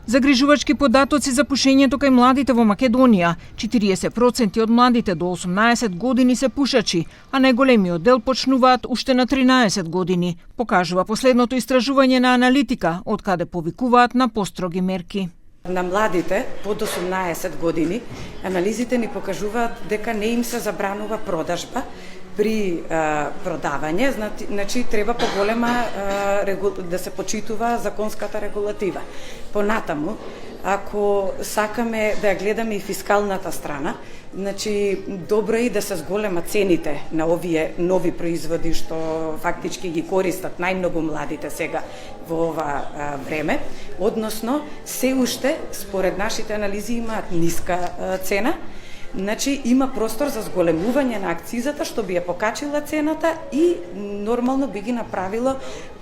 Загрижувачки податоци за пушењето кај младите во Македонија. 40% од младите до 18 години се пушачи, а најголемиот дел почнуваат уште на 13 години, покажува последното истражување на аналитика, од каде повикуваат на построги мерки. На младите под 18 години анализите ни покажуваат дека не им се забранува продажба при продавање, значи треба поголема да се почитува законската регулатива. Понатаму, ако сакаме да ја гледаме и фискалната страна, значи добро е и да се зголема цените на овие нови производи што фактички ги користат најмногу младите сега во ова време, односно се уште според нашите анализи имаат ниска цена. Значи има простор за зголемување на акцизата што би ја покачила цената и нормално би ги направило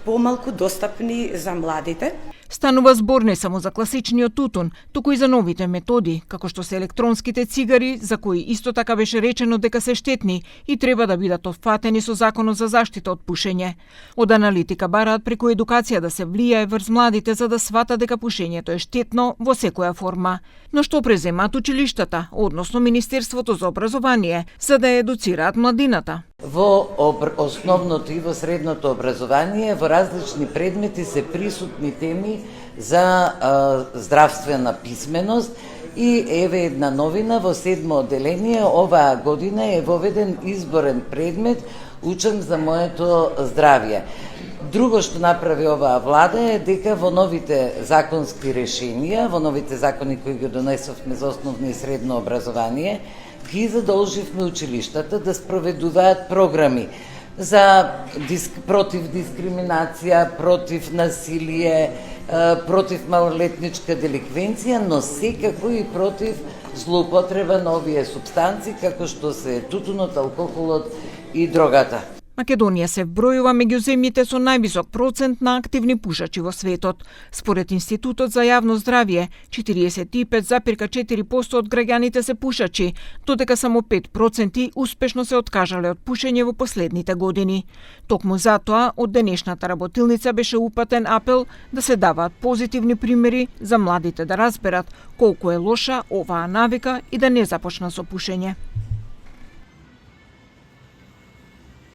помалку достапни за младите. Станува збор не само за класичниот тутун, туку и за новите методи, како што се електронските цигари, за кои исто така беше речено дека се штетни и треба да бидат отфатени со Законот за заштита од пушење. Од аналитика бараат преку едукација да се влијае врз младите за да сватат дека пушењето е штетно во секоја форма. Но што преземаат училиштата, односно Министерството за образование, за да ја едуцираат младината? Во основното и во средното образование, во различни предмети се присутни теми за здравствена писменост и еве една новина во 7 одделение оваа година е воведен изборен предмет Учам за моето здравје. Друго што направи оваа влада е дека во новите законски решенија, во новите закони кои ги донесовме за основно и средно образование, ги задолживме училиштата да спроведуваат програми за против дискриминација, против насилие, против малолетничка деликвенција, но секако и против злоупотреба на овие супстанци, како што се тутунот, алкохолот и дрогата. Македонија се вбројува меѓу земјите со највисок процент на активни пушачи во светот. Според Институтот за јавно здравје, 45,4% од граѓаните се пушачи, додека само 5% успешно се откажале од пушење во последните години. Токму затоа, од денешната работилница беше упатен апел да се даваат позитивни примери за младите да разберат колку е лоша оваа навика и да не започнат со пушење.